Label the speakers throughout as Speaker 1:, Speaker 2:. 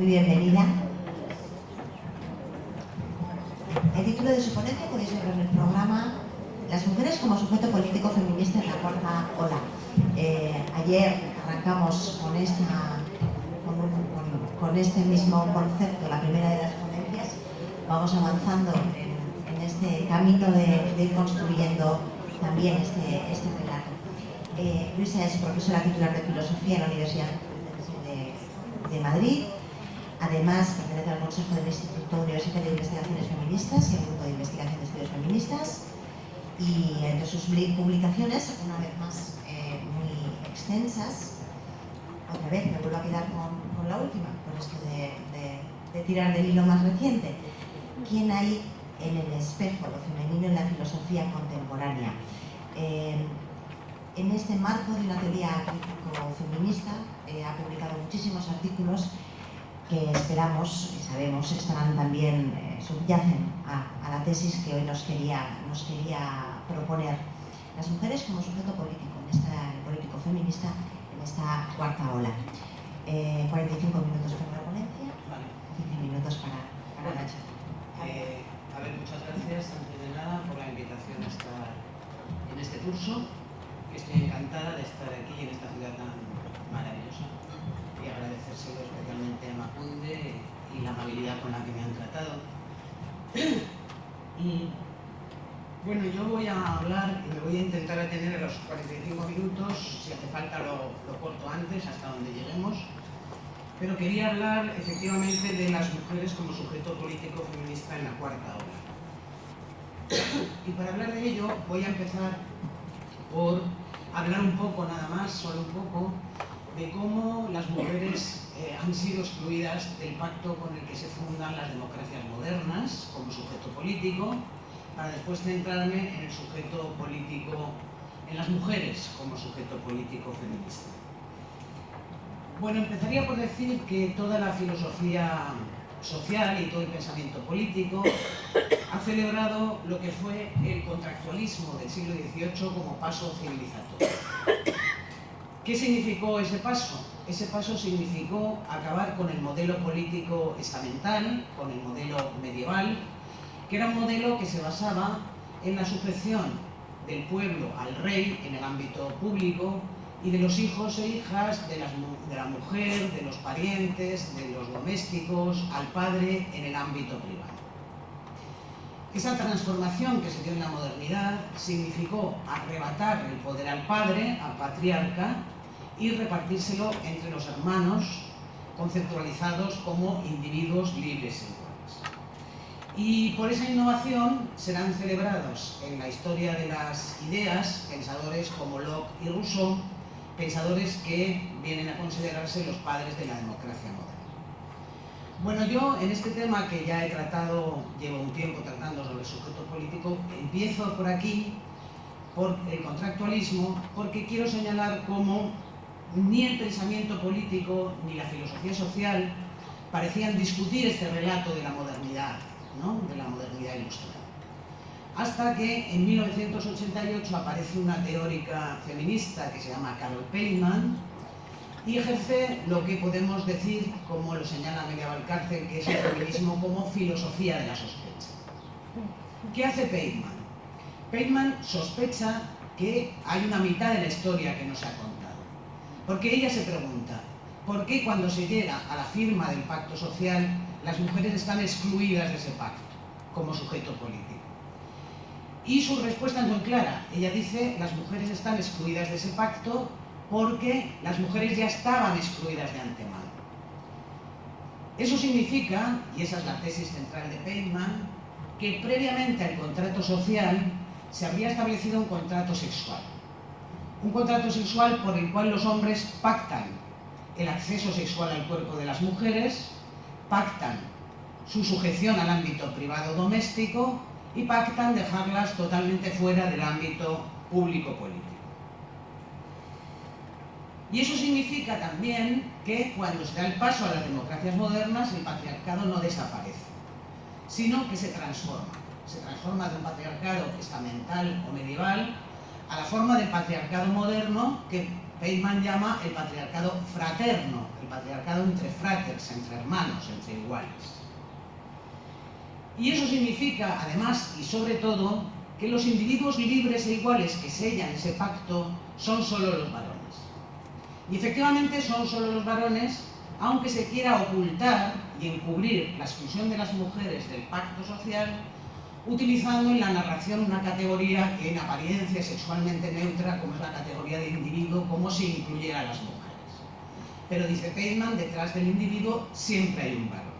Speaker 1: muy bienvenida. El título de su ponencia podéis verlo en el programa Las mujeres como sujeto político feminista en la cuarta ola. Ayer arrancamos con este mismo concepto, la primera de las ponencias. Vamos avanzando en este camino de ir construyendo también este relato. Luisa es profesora titular de Filosofía en la Universidad de Madrid. Además, pertenece al Consejo del Instituto Universitario de Investigaciones Feministas y al Grupo de Investigación de Estudios Feministas. Y entre sus publicaciones, una vez más muy extensas, otra vez me vuelvo a quedar con la última, por esto de tirar del hilo más reciente. ¿Quién hay en el espejo, lo femenino en la filosofía contemporánea? En este marco de una teoría crítico-feminista ha publicado muchísimos artículos que esperamos y sabemos estarán también, subyacen a la tesis que hoy nos quería proponer. Las mujeres como sujeto político, político feminista, en esta cuarta ola. 45 minutos para la ponencia,
Speaker 2: vale.
Speaker 1: 15 minutos para la charla.
Speaker 2: Muchas gracias, antes de nada, por la invitación a estar en este curso. Estoy encantada de estar aquí en esta ciudad tan maravillosa y agradecérselo especialmente a Macunde y la amabilidad con la que me han tratado. Y bueno, yo voy a hablar y me voy a intentar atener a los 45 minutos, si hace falta lo corto antes, hasta donde lleguemos. Pero quería hablar efectivamente de las mujeres como sujeto político feminista en la cuarta ola. Y para hablar de ello voy a empezar por hablar un poco, nada más, solo un poco, de cómo las mujeres han sido excluidas del pacto con el que se fundan las democracias modernas como sujeto político, para después centrarme en el sujeto político, en las mujeres como sujeto político feminista. Bueno, empezaría por decir que toda la filosofía social y todo el pensamiento político ha celebrado lo que fue el contractualismo del siglo XVIII como paso civilizatorio. ¿Qué significó ese paso? Ese paso significó acabar con el modelo político estamental, con el modelo medieval, que era un modelo que se basaba en la sujeción del pueblo al rey en el ámbito público y de los hijos e hijas de la mujer, de los parientes, de los domésticos, al padre en el ámbito privado. Esa transformación que se dio en la modernidad significó arrebatar el poder al padre, al patriarca, y repartírselo entre los hermanos, conceptualizados como individuos libres e iguales. Y por esa innovación serán celebrados en la historia de las ideas pensadores como Locke y Rousseau, pensadores que vienen a considerarse los padres de la democracia moderna. Bueno, yo en este tema que ya he tratado, llevo un tiempo tratando sobre el sujeto político, empiezo por aquí, por el contractualismo, porque quiero señalar cómo ni el pensamiento político ni la filosofía social parecían discutir este relato de la modernidad, ¿no? De la modernidad ilustrada. Hasta que en 1988 aparece una teórica feminista que se llama Carol Pateman y ejerce lo que podemos decir, como lo señala Amelia Valcárcel, que es el feminismo como filosofía de la sospecha. ¿Qué hace Pateman? Pateman sospecha que hay una mitad de la historia que no se ha contado. Porque ella se pregunta, ¿por qué cuando se llega a la firma del pacto social las mujeres están excluidas de ese pacto como sujeto político? Y su respuesta es muy clara. Ella dice, las mujeres están excluidas de ese pacto porque las mujeres ya estaban excluidas de antemano. Eso significa, y esa es la tesis central de Pateman, que previamente al contrato social se habría establecido un contrato sexual. Un contrato sexual por el cual los hombres pactan el acceso sexual al cuerpo de las mujeres, pactan su sujeción al ámbito privado doméstico y pactan dejarlas totalmente fuera del ámbito público-político. Y eso significa también que cuando se da el paso a las democracias modernas, el patriarcado no desaparece, sino que se transforma. Se transforma de un patriarcado estamental o medieval a la forma del patriarcado moderno que Feynman llama el patriarcado fraterno, el patriarcado entre fraters, entre hermanos, entre iguales. Y eso significa, además y sobre todo, que los individuos libres e iguales que sellan ese pacto son solo los varones. Y efectivamente son solo los varones, aunque se quiera ocultar y encubrir la exclusión de las mujeres del pacto social, utilizando en la narración una categoría que en apariencia es sexualmente neutra, como es la categoría de individuo, como si incluyera a las mujeres. Pero dice Feynman, detrás del individuo siempre hay un varón.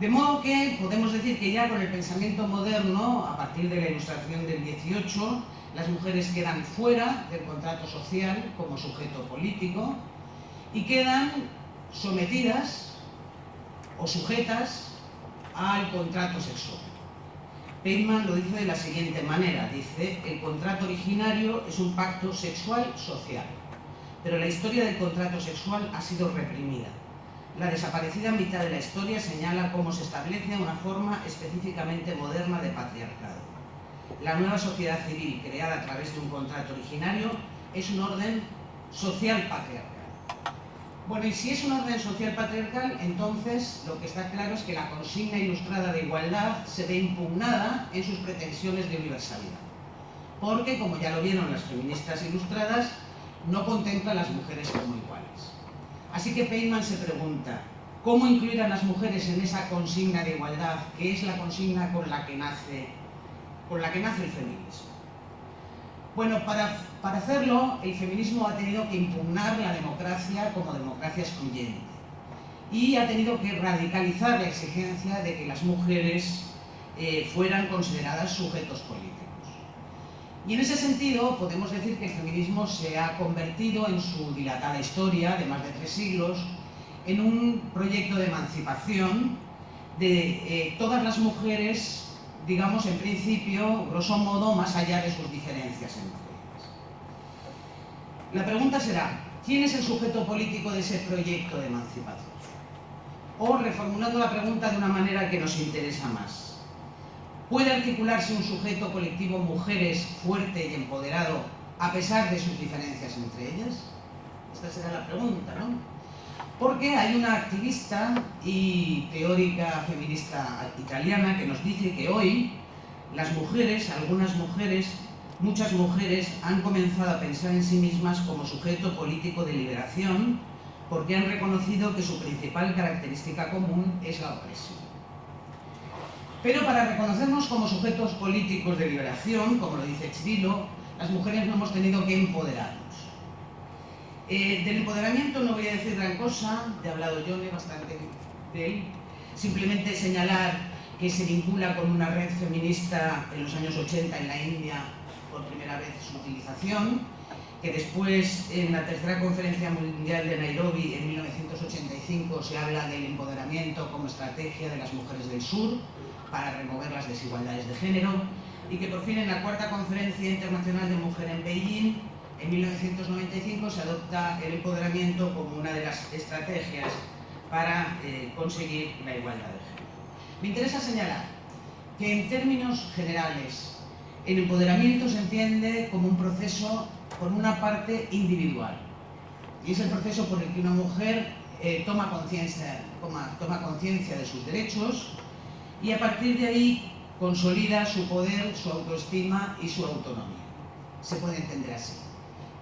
Speaker 2: De modo que podemos decir que ya con el pensamiento moderno, a partir de la Ilustración del 18, las mujeres quedan fuera del contrato social como sujeto político y quedan sometidas o sujetas al contrato sexual. Feynman lo dice de la siguiente manera, dice: el contrato originario es un pacto sexual social, pero la historia del contrato sexual ha sido reprimida. La desaparecida mitad de la historia señala cómo se establece una forma específicamente moderna de patriarcado. La nueva sociedad civil creada a través de un contrato originario es un orden social patriarcal. Bueno, y si es un orden social patriarcal, entonces lo que está claro es que la consigna ilustrada de igualdad se ve impugnada en sus pretensiones de universalidad. Porque, como ya lo vieron las feministas ilustradas, no contempla a las mujeres como iguales. Así que Feynman se pregunta, ¿cómo incluir a las mujeres en esa consigna de igualdad, que es la consigna con la que nace el feminismo? Bueno, para hacerlo, el feminismo ha tenido que impugnar la democracia como democracia excluyente y ha tenido que radicalizar la exigencia de que las mujeres fueran consideradas sujetos políticos. Y en ese sentido podemos decir que el feminismo se ha convertido en su dilatada historia de más de 3 siglos en un proyecto de emancipación de todas las mujeres, digamos, en principio, grosso modo, más allá de sus diferencias entre ellas. La pregunta será, ¿quién es el sujeto político de ese proyecto de emancipación? O, reformulando la pregunta de una manera que nos interesa más, ¿puede articularse un sujeto colectivo mujeres fuerte y empoderado a pesar de sus diferencias entre ellas? Esta será la pregunta, ¿no? Porque hay una activista y teórica feminista italiana que nos dice que hoy las mujeres, muchas mujeres han comenzado a pensar en sí mismas como sujeto político de liberación porque han reconocido que su principal característica común es la opresión. Pero para reconocernos como sujetos políticos de liberación, como lo dice Cirilo, las mujeres no hemos tenido que empoderarnos. Del empoderamiento no voy a decir gran cosa, ya ha hablado Yone bastante de él, simplemente señalar que se vincula con una red feminista en los años 80 en la India, por primera vez su utilización, que después en la tercera conferencia mundial de Nairobi en 1985 se habla del empoderamiento como estrategia de las mujeres del sur para remover las desigualdades de género, y que por fin en la cuarta conferencia internacional de mujer en Beijing en 1995 se adopta el empoderamiento como una de las estrategias para conseguir la igualdad de género. Me interesa señalar que en términos generales el empoderamiento se entiende como un proceso con una parte individual, y es el proceso por el que una mujer toma conciencia de sus derechos y a partir de ahí consolida su poder, su autoestima y su autonomía. Se puede entender así.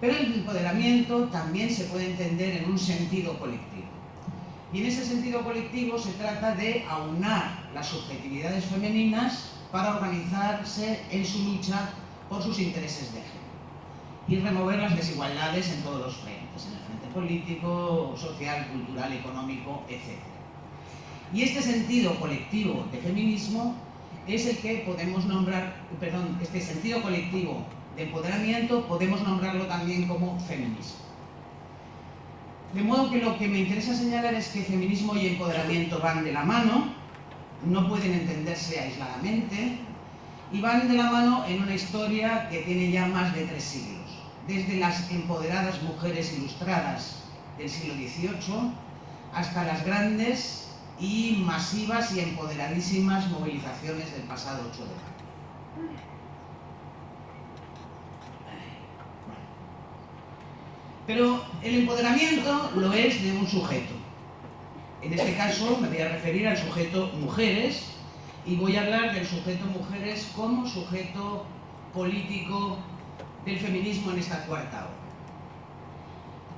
Speaker 2: Pero el empoderamiento también se puede entender en un sentido colectivo. Y en ese sentido colectivo se trata de aunar las subjetividades femeninas para organizarse en su lucha por sus intereses de género y remover las desigualdades en todos los frentes, en el frente político, social, cultural, económico, etc. Y este sentido colectivo de feminismo es el que podemos nombrar, este sentido colectivo de empoderamiento podemos nombrarlo también como feminismo. De modo que lo que me interesa señalar es que feminismo y empoderamiento van de la mano, no pueden entenderse aisladamente y van de la mano en una historia que tiene ya más de 3 siglos, desde las empoderadas mujeres ilustradas del siglo XVIII hasta las grandes y masivas y empoderadísimas movilizaciones del pasado 8 de mayo. Pero el empoderamiento lo es de un sujeto. En este caso me voy a referir al sujeto mujeres y voy a hablar del sujeto mujeres como sujeto político del feminismo en esta cuarta ola.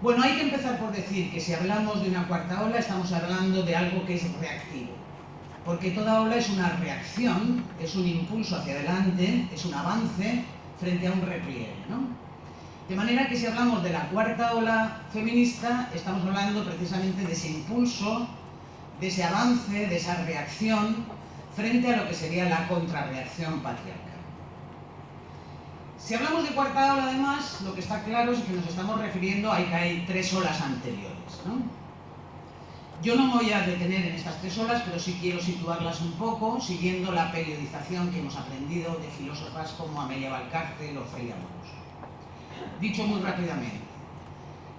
Speaker 2: Bueno, hay que empezar por decir que si hablamos de una cuarta ola estamos hablando de algo que es reactivo, porque toda ola es una reacción, es un impulso hacia adelante, es un avance frente a un repliegue, ¿no? De manera que si hablamos de la cuarta ola feminista, estamos hablando precisamente de ese impulso, de ese avance, de esa reacción frente a lo que sería la contrarreacción patriarcal. Si hablamos de cuarta ola, además, lo que está claro es que nos estamos refiriendo a que hay tres olas anteriores, ¿no? Yo no me voy a detener en estas tres olas, pero sí quiero situarlas un poco, siguiendo la periodización que hemos aprendido de filósofas como Amelia Valcárcel o Celia Moros. Dicho muy rápidamente,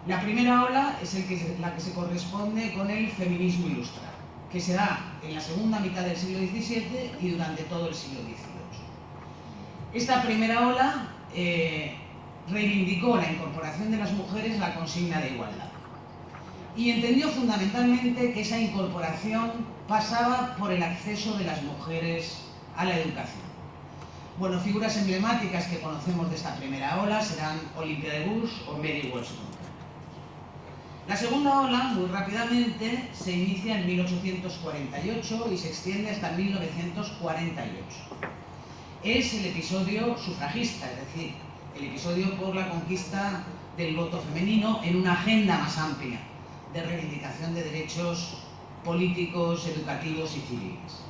Speaker 2: la primera ola es la que se corresponde con el feminismo ilustrado, que se da en la segunda mitad del siglo XVII y durante todo el siglo XVIII. Esta primera ola reivindicó la incorporación de las mujeres a la consigna de igualdad y entendió fundamentalmente que esa incorporación pasaba por el acceso de las mujeres a la educación. Bueno, figuras emblemáticas que conocemos de esta primera ola serán Olympia de Gouges o Mary Wollstonecraft. La segunda ola, muy rápidamente, se inicia en 1848 y se extiende hasta 1948. Es el episodio sufragista, es decir, el episodio por la conquista del voto femenino en una agenda más amplia de reivindicación de derechos políticos, educativos y civiles.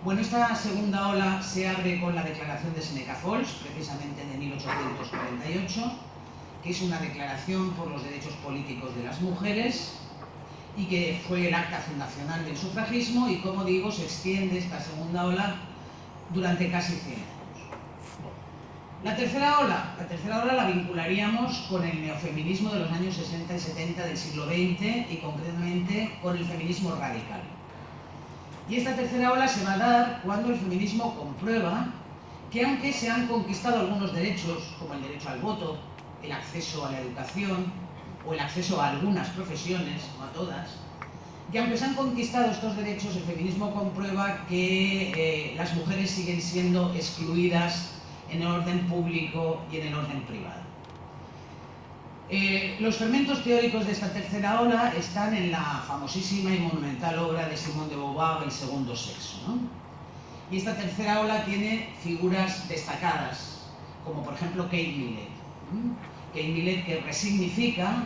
Speaker 2: Bueno, esta segunda ola se abre con la declaración de Seneca Falls, precisamente de 1848, que es una declaración por los derechos políticos de las mujeres y que fue el acta fundacional del sufragismo y, como digo, se extiende esta segunda ola durante casi 100 años. La tercera ola la vincularíamos con el neofeminismo de los años 60 y 70 del siglo XX y concretamente con el feminismo radical. Y esta tercera ola se va a dar cuando el feminismo comprueba que aunque se han conquistado algunos derechos, como el derecho al voto, el acceso a la educación o el acceso a algunas profesiones, no a todas, y aunque se han conquistado estos derechos, el feminismo comprueba que las mujeres siguen siendo excluidas en el orden público y en el orden privado. Los fermentos teóricos de esta tercera ola están en la famosísima y monumental obra de Simone de Beauvoir, El segundo sexo, ¿no? Y esta tercera ola tiene figuras destacadas, como por ejemplo Kate Millett. Kate Millett, que resignifica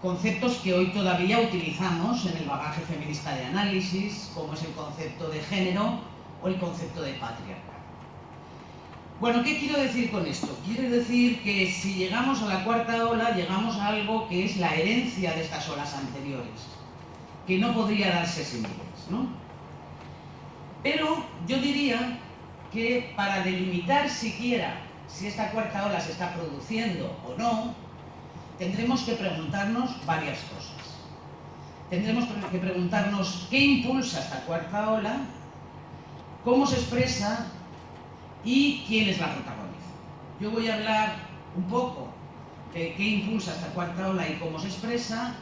Speaker 2: conceptos que hoy todavía utilizamos en el bagaje feminista de análisis, como es el concepto de género o el concepto de patriarcado. Bueno, ¿qué quiero decir con esto? Quiero decir que si llegamos a la cuarta ola, llegamos a algo que es la herencia de estas olas anteriores, que no podría darse sin ellas, ¿no? Pero yo diría que para delimitar siquiera si esta cuarta ola se está produciendo o no, tendremos que preguntarnos varias cosas. Tendremos que preguntarnos qué impulsa esta cuarta ola, cómo se expresa y quiénes la protagonizan. Yo voy a hablar un poco de qué impulsa esta cuarta ola y cómo se expresa,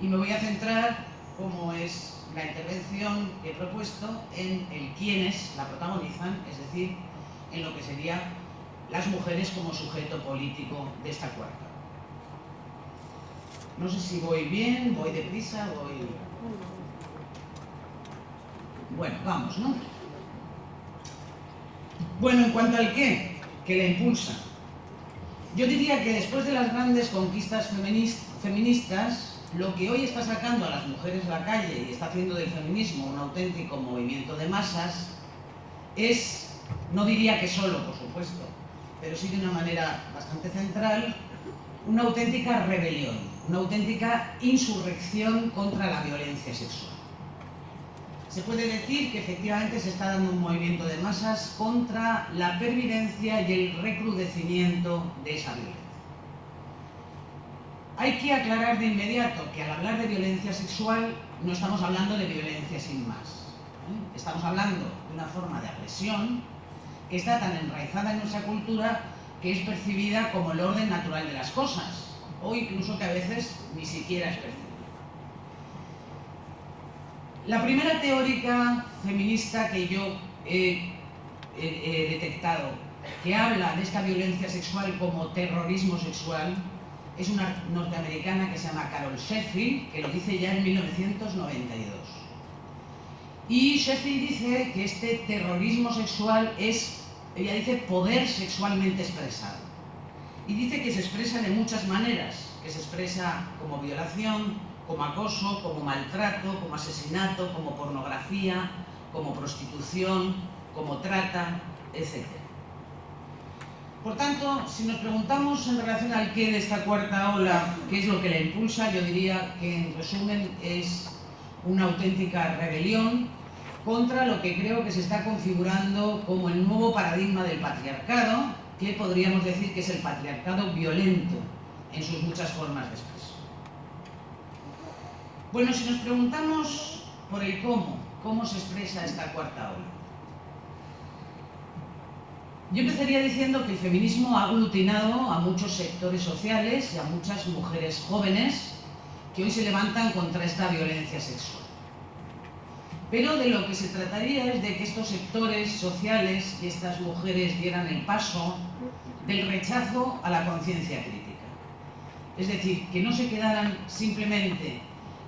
Speaker 2: y me voy a centrar, como es la intervención que he propuesto, en el quiénes la protagonizan, es decir, en lo que serían las mujeres como sujeto político de esta cuarta ola. No sé si voy bien, voy deprisa, voy... Bueno, vamos, ¿no? Bueno, en cuanto al qué, que la impulsa, yo diría que después de las grandes conquistas feministas, lo que hoy está sacando a las mujeres a la calle y está haciendo del feminismo un auténtico movimiento de masas es, no diría que solo, por supuesto, pero sí de una manera bastante central, una auténtica rebelión, una auténtica insurrección contra la violencia sexual. Se puede decir que efectivamente se está dando un movimiento de masas contra la pervivencia y el recrudecimiento de esa violencia. Hay que aclarar de inmediato que al hablar de violencia sexual no estamos hablando de violencia sin más. Estamos hablando de una forma de agresión que está tan enraizada en nuestra cultura que es percibida como el orden natural de las cosas, o incluso que a veces ni siquiera es percibido. La primera teórica feminista que yo he detectado que habla de esta violencia sexual como terrorismo sexual es una norteamericana que se llama Carol Sheffield, que lo dice ya en 1992. Y Sheffield dice que este terrorismo sexual es, ella dice, poder sexualmente expresado. Y dice que se expresa de muchas maneras, que se expresa como violación, como acoso, como maltrato, como asesinato, como pornografía, como prostitución, como trata, etc. Por tanto, si nos preguntamos en relación al qué de esta cuarta ola, qué es lo que la impulsa, yo diría que en resumen es una auténtica rebelión contra lo que creo que se está configurando como el nuevo paradigma del patriarcado, que podríamos decir que es el patriarcado violento en sus muchas formas de expresión. Bueno, si nos preguntamos por el cómo se expresa esta cuarta ola. Yo empezaría diciendo que el feminismo ha aglutinado a muchos sectores sociales y a muchas mujeres jóvenes que hoy se levantan contra esta violencia sexual. Pero de lo que se trataría es de que estos sectores sociales y estas mujeres dieran el paso del rechazo a la conciencia crítica. Es decir, que no se quedaran simplemente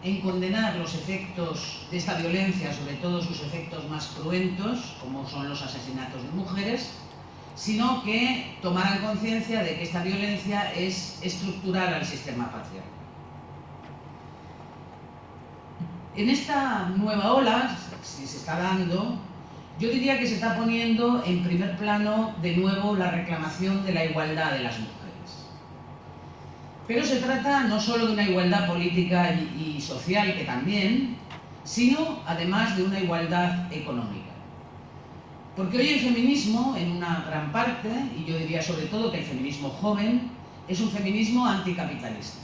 Speaker 2: en condenar los efectos de esta violencia, sobre todo sus efectos más cruentos, como son los asesinatos de mujeres, sino que tomaran conciencia de que esta violencia es estructural al sistema patriarcal. En esta nueva ola, si se está dando, yo diría que se está poniendo en primer plano de nuevo la reclamación de la igualdad de las mujeres. Pero se trata no solo de una igualdad política y social, que también, sino además de una igualdad económica. Porque hoy el feminismo, en una gran parte, y yo diría sobre todo que el feminismo joven, es un feminismo anticapitalista.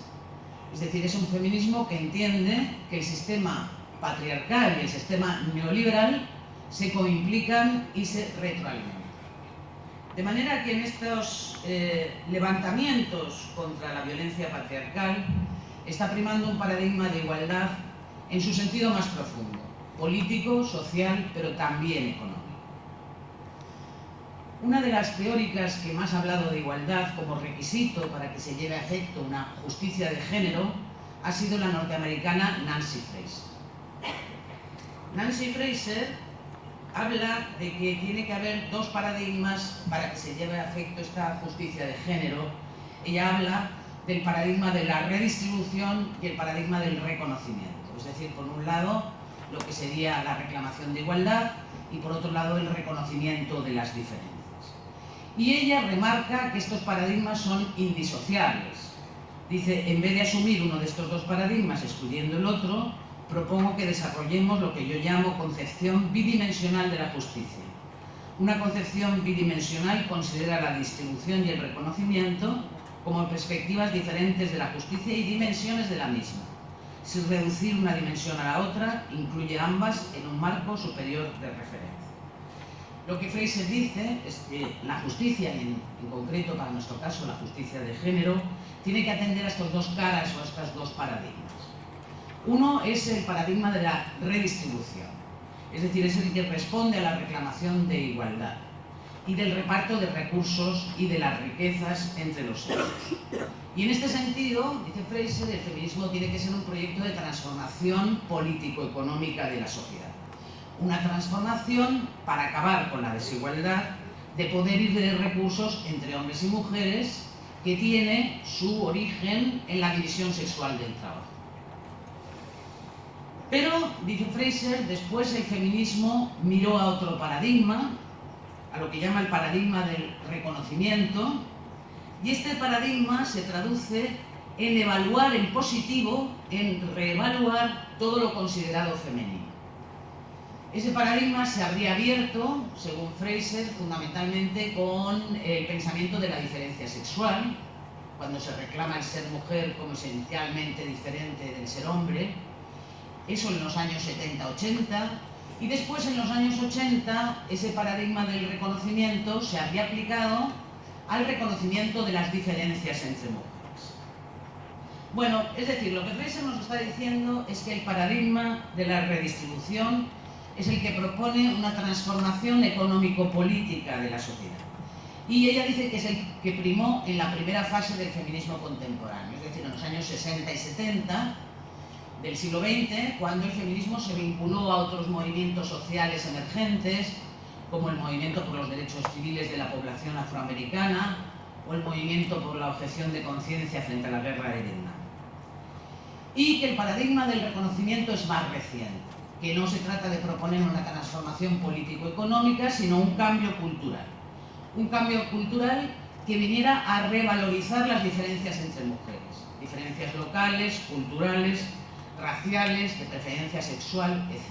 Speaker 2: Es decir, es un feminismo que entiende que el sistema patriarcal y el sistema neoliberal se coimplican y se retroalimentan. De manera que en estos levantamientos contra la violencia patriarcal está primando un paradigma de igualdad en su sentido más profundo, político, social, pero también económico. Una de las teóricas que más ha hablado de igualdad como requisito para que se lleve a efecto una justicia de género ha sido la norteamericana Nancy Fraser. Nancy Fraser habla de que tiene que haber dos paradigmas para que se lleve a efecto esta justicia de género. Ella habla del paradigma de la redistribución y el paradigma del reconocimiento. Es decir, por un lado, lo que sería la reclamación de igualdad y por otro lado, el reconocimiento de las diferencias. Y ella remarca que estos paradigmas son indisociables. Dice, en vez de asumir uno de estos dos paradigmas excluyendo el otro, propongo que desarrollemos lo que yo llamo concepción bidimensional de la justicia. Una concepción bidimensional considera la distribución y el reconocimiento como perspectivas diferentes de la justicia y dimensiones de la misma. Sin reducir una dimensión a la otra, incluye ambas en un marco superior de referencia. Lo que Fraser dice es que la justicia, y en concreto para nuestro caso la justicia de género, tiene que atender a estos dos caras o a estos dos paradigmas. Uno es el paradigma de la redistribución, es decir, es el que responde a la reclamación de igualdad y del reparto de recursos y de las riquezas entre los sexos. Y en este sentido, dice Fraser, el feminismo tiene que ser un proyecto de transformación político-económica de la sociedad. Una transformación para acabar con la desigualdad de poder y de recursos entre hombres y mujeres que tiene su origen en la división sexual del trabajo. Pero, dice Fraser, después el feminismo miró a otro paradigma, a lo que llama el paradigma del reconocimiento, y este paradigma se traduce en evaluar en positivo, en reevaluar todo lo considerado femenino. Ese paradigma se habría abierto, según Fraser, fundamentalmente con el pensamiento de la diferencia sexual, cuando se reclama el ser mujer como esencialmente diferente del ser hombre, eso en los años 70-80, y después en los años 80 ese paradigma del reconocimiento se habría aplicado al reconocimiento de las diferencias entre mujeres. Bueno, es decir, lo que Fraser nos está diciendo es que el paradigma de la redistribución es el que propone una transformación económico-política de la sociedad. Y ella dice que es el que primó en la primera fase del feminismo contemporáneo, es decir, en los años 60 y 70 del siglo XX, cuando el feminismo se vinculó a otros movimientos sociales emergentes, como el movimiento por los derechos civiles de la población afroamericana o el movimiento por la objeción de conciencia frente a la guerra de Vietnam. Y que el paradigma del reconocimiento es más reciente, que no se trata de proponer una transformación político-económica, sino un cambio cultural. Un cambio cultural que viniera a revalorizar las diferencias entre mujeres, diferencias locales, culturales, raciales, de preferencia sexual, etc.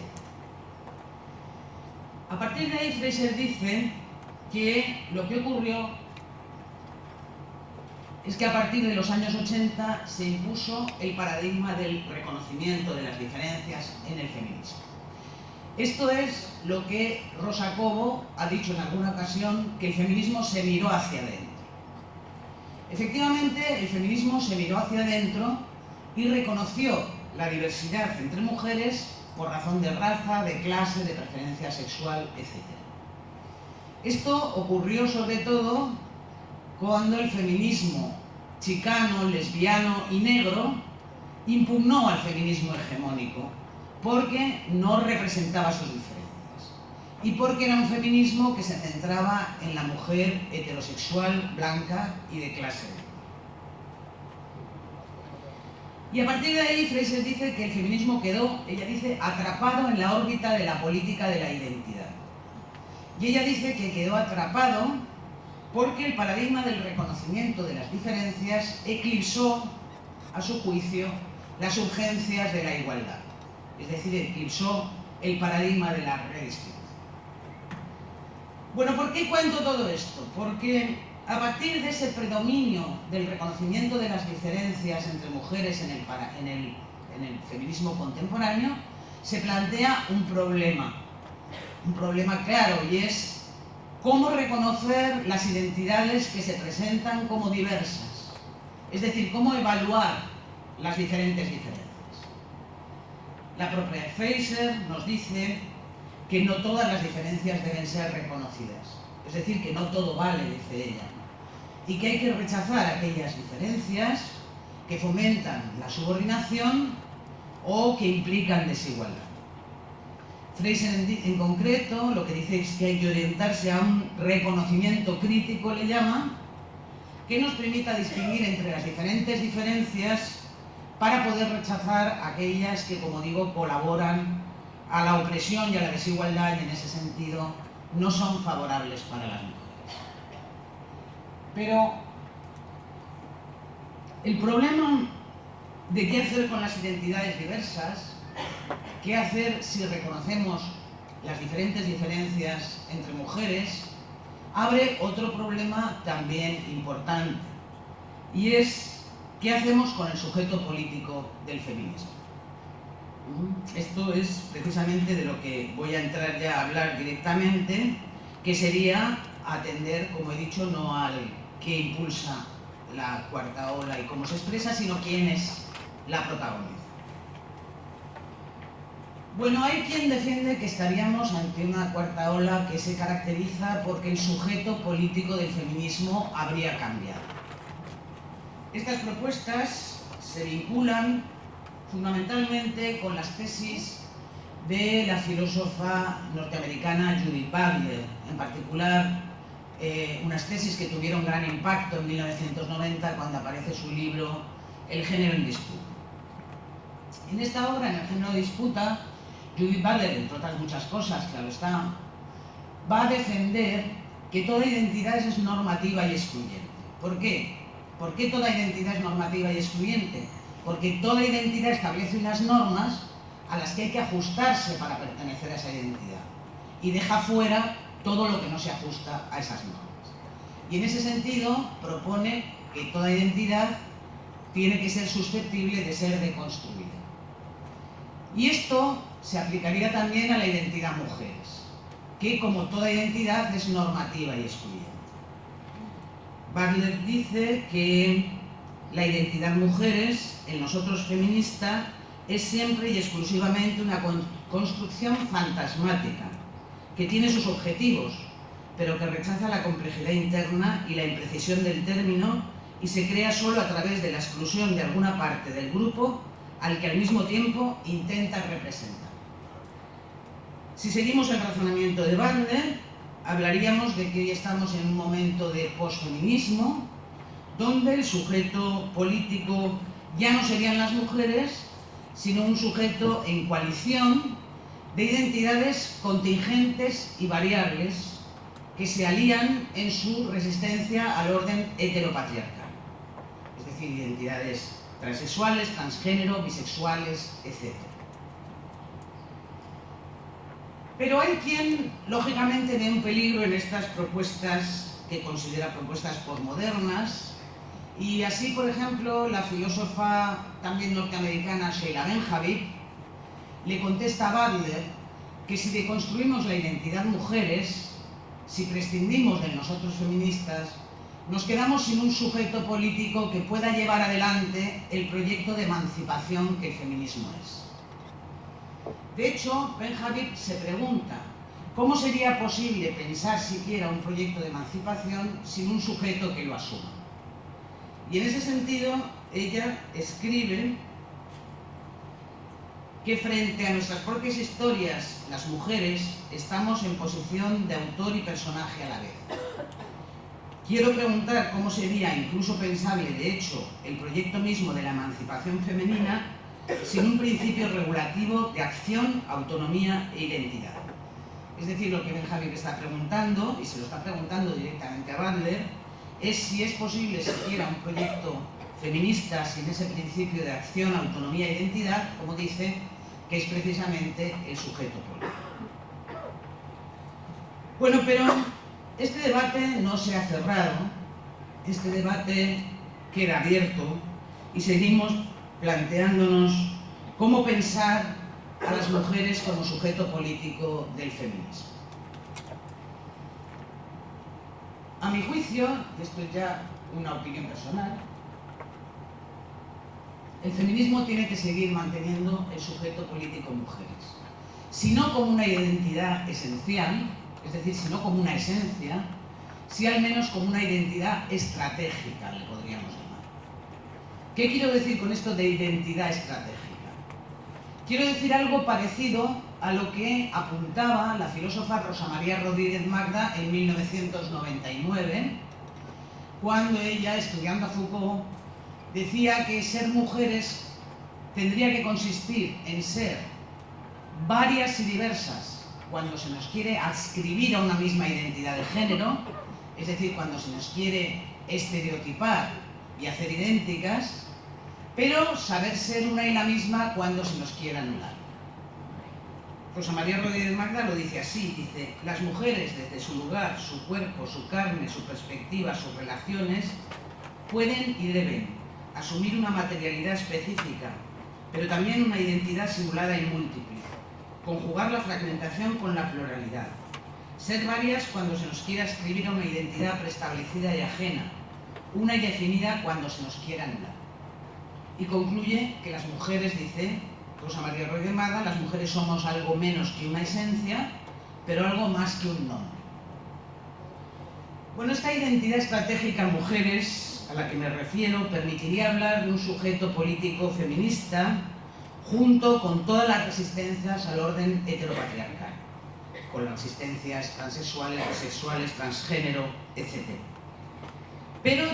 Speaker 2: A partir de ahí, Fraser dice que lo que ocurrió es que a partir de los años 80 se impuso el paradigma del reconocimiento de las diferencias en el feminismo. Esto es lo que Rosa Cobo ha dicho en alguna ocasión, que el feminismo se miró hacia adentro. Efectivamente, el feminismo se miró hacia adentro y reconoció la diversidad entre mujeres por razón de raza, de clase, de preferencia sexual, etc. Esto ocurrió sobre todo cuando el feminismo chicano, lesbiano y negro impugnó al feminismo hegemónico, porque no representaba sus diferencias y porque era un feminismo que se centraba en la mujer heterosexual, blanca y de clase media. Y a partir de ahí, Fraser dice que el feminismo quedó, ella dice, atrapado en la órbita de la política de la identidad. Y ella dice que quedó atrapado porque el paradigma del reconocimiento de las diferencias eclipsó, a su juicio, las urgencias de la igualdad. Es decir, eclipsó el paradigma de la redistribución. Bueno, ¿por qué cuento todo esto? Porque a partir de ese predominio del reconocimiento de las diferencias entre mujeres en el feminismo contemporáneo, se plantea un problema claro, y es cómo reconocer las identidades que se presentan como diversas. Es decir, cómo evaluar las diferentes diferencias. La propia Fraser nos dice que no todas las diferencias deben ser reconocidas. Es decir, que no todo vale, dice ella. Y que hay que rechazar aquellas diferencias que fomentan la subordinación o que implican desigualdad. Fraser en concreto lo que dice es que hay que orientarse a un reconocimiento crítico, le llama, que nos permita distinguir entre las diferentes diferencias para poder rechazar aquellas que, como digo, colaboran a la opresión y a la desigualdad y en ese sentido no son favorables para las mujeres. Pero el problema de qué hacer con las identidades diversas, qué hacer si reconocemos las diferentes diferencias entre mujeres, abre otro problema también importante, y es ¿qué hacemos con el sujeto político del feminismo? Esto es precisamente de lo que voy a entrar ya a hablar directamente, que sería atender, como he dicho, no al que impulsa la cuarta ola y cómo se expresa, sino quién es la protagonista. Bueno, hay quien defiende que estaríamos ante una cuarta ola que se caracteriza porque el sujeto político del feminismo habría cambiado. Estas propuestas se vinculan fundamentalmente con las tesis de la filósofa norteamericana Judith Butler, en particular unas tesis que tuvieron gran impacto en 1990 cuando aparece su libro El género en disputa. En esta obra, en El género en disputa, Judith Butler, entre otras muchas cosas, claro está, va a defender que toda identidad es normativa y excluyente. ¿Por qué? ¿Por qué toda identidad es normativa y excluyente? Porque toda identidad establece unas normas a las que hay que ajustarse para pertenecer a esa identidad y deja fuera todo lo que no se ajusta a esas normas. Y en ese sentido propone que toda identidad tiene que ser susceptible de ser deconstruida. Y esto se aplicaría también a la identidad mujeres, que como toda identidad es normativa y excluyente. Butler dice que la identidad mujeres, en nosotros feminista, es siempre y exclusivamente una construcción fantasmática, que tiene sus objetivos, pero que rechaza la complejidad interna y la imprecisión del término y se crea solo a través de la exclusión de alguna parte del grupo al que al mismo tiempo intenta representar. Si seguimos el razonamiento de Butler, hablaríamos de que hoy estamos en un momento de posfeminismo, donde el sujeto político ya no serían las mujeres, sino un sujeto en coalición de identidades contingentes y variables que se alían en su resistencia al orden heteropatriarcal. Es decir, identidades transexuales, transgénero, bisexuales, etc. Pero hay quien, lógicamente, ve un peligro en estas propuestas que considera propuestas posmodernas, y así, por ejemplo, la filósofa también norteamericana Sheila Benjamin le contesta a Butler que si deconstruimos la identidad mujeres, si prescindimos de nosotros feministas, nos quedamos sin un sujeto político que pueda llevar adelante el proyecto de emancipación que el feminismo es. De hecho, Benjamin se pregunta cómo sería posible pensar siquiera un proyecto de emancipación sin un sujeto que lo asuma. Y en ese sentido, ella escribe que frente a nuestras propias historias, las mujeres, estamos en posición de autor y personaje a la vez. Quiero preguntar cómo sería incluso pensable, de hecho, el proyecto mismo de la emancipación femenina sin un principio regulativo de acción, autonomía e identidad. Es decir, lo que Benjamin está preguntando, y se lo está preguntando directamente a Butler, es si es posible siquiera un proyecto feminista sin ese principio de acción, autonomía e identidad, como dice, que es precisamente el sujeto político. Bueno, pero este debate no se ha cerrado, este debate queda abierto y seguimos planteándonos cómo pensar a las mujeres como sujeto político del feminismo. A mi juicio, y esto es ya una opinión personal, el feminismo tiene que seguir manteniendo el sujeto político mujeres. Si no como una identidad esencial, es decir, si no como una esencia, si al menos como una identidad estratégica, le podríamos llamar. ¿Qué quiero decir con esto de identidad estratégica? Quiero decir algo parecido a lo que apuntaba la filósofa Rosa María Rodríguez Magda en 1999, cuando ella, estudiando a Foucault, decía que ser mujeres tendría que consistir en ser varias y diversas cuando se nos quiere adscribir a una misma identidad de género, es decir, cuando se nos quiere estereotipar y hacer idénticas, pero saber ser una y la misma cuando se nos quiere anular. Rosa María Rodríguez Magda lo dice así, dice: las mujeres desde su lugar, su cuerpo, su carne, su perspectiva, sus relaciones, pueden y deben asumir una materialidad específica, pero también una identidad simulada y múltiple, conjugar la fragmentación con la pluralidad, ser varias cuando se nos quiera adscribir a una identidad preestablecida y ajena, una y definida cuando se nos quiera anular. Y concluye que las mujeres, dice Rosa María Rodríguez Magda, las mujeres somos algo menos que una esencia, pero algo más que un nombre. Bueno, esta identidad estratégica mujeres a la que me refiero permitiría hablar de un sujeto político feminista junto con todas las resistencias al orden heteropatriarcal, con las resistencias transexuales, bisexuales, transgénero, etc. Pero,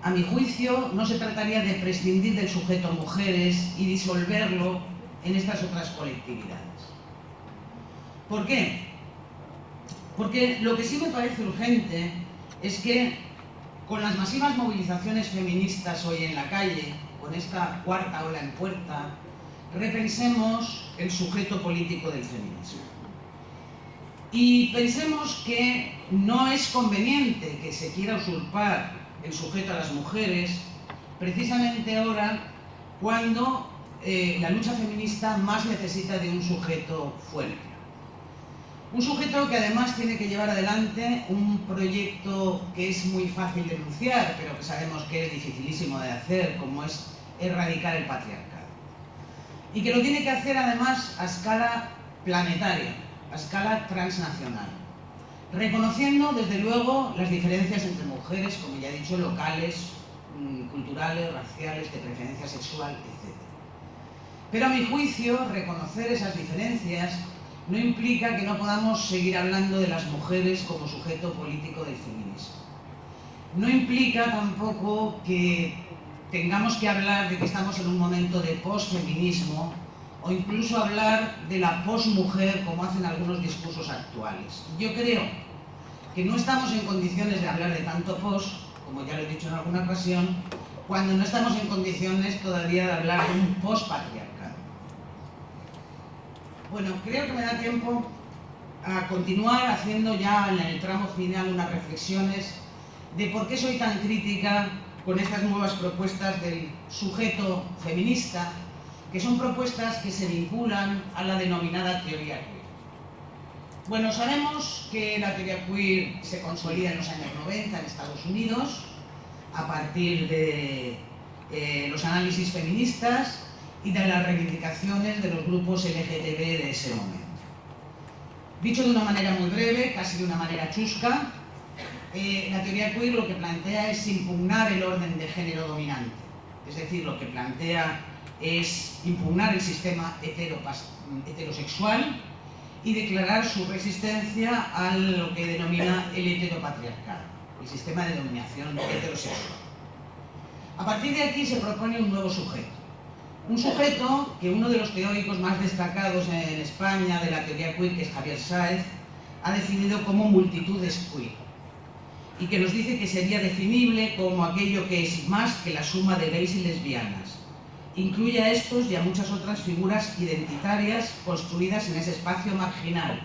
Speaker 2: a mi juicio, no se trataría de prescindir del sujeto mujeres y disolverlo en estas otras colectividades. ¿Por qué? Porque lo que sí me parece urgente es que con las masivas movilizaciones feministas hoy en la calle, con esta cuarta ola en puerta, repensemos el sujeto político del feminismo. Y pensemos que no es conveniente que se quiera usurpar el sujeto a las mujeres, precisamente ahora cuando la lucha feminista más necesita de un sujeto fuerte. Un sujeto que además tiene que llevar adelante un proyecto que es muy fácil de enunciar, pero que sabemos que es dificilísimo de hacer, como es erradicar el patriarcado. Y que lo tiene que hacer además a escala planetaria, a escala transnacional, reconociendo desde luego las diferencias entre mujeres, como ya he dicho, locales, culturales, raciales, de preferencia sexual, etc. Pero a mi juicio, reconocer esas diferencias no implica que no podamos seguir hablando de las mujeres como sujeto político del feminismo. No implica tampoco que tengamos que hablar de que estamos en un momento de posfeminismo o incluso hablar de la posmujer como hacen algunos discursos actuales. Yo creo que no estamos en condiciones de hablar de tanto pos, como ya lo he dicho en alguna ocasión, cuando no estamos en condiciones todavía de hablar de un pospatriarcado. Bueno, creo que me da tiempo a continuar haciendo ya en el tramo final unas reflexiones de por qué soy tan crítica con estas nuevas propuestas del sujeto feminista, que son propuestas que se vinculan a la denominada teoría queer. Bueno, sabemos que la teoría queer se consolida en los años 90 en Estados Unidos, a partir de los análisis feministas y de las reivindicaciones de los grupos LGTB de ese momento. Dicho de una manera muy breve, casi de una manera chusca, la teoría queer lo que plantea es impugnar el orden de género dominante. Es decir, lo que plantea es impugnar el sistema heterosexual y declarar su resistencia a lo que denomina el heteropatriarcado, el sistema de dominación heterosexual. A partir de aquí se propone un nuevo sujeto. Un sujeto que uno de los teóricos más destacados en España de la teoría queer, que es Javier Sáez, ha definido como multitudes queer, y que nos dice que sería definible como aquello que es más que la suma de gays y lesbianas. Incluye a estos y a muchas otras figuras identitarias construidas en ese espacio marginal,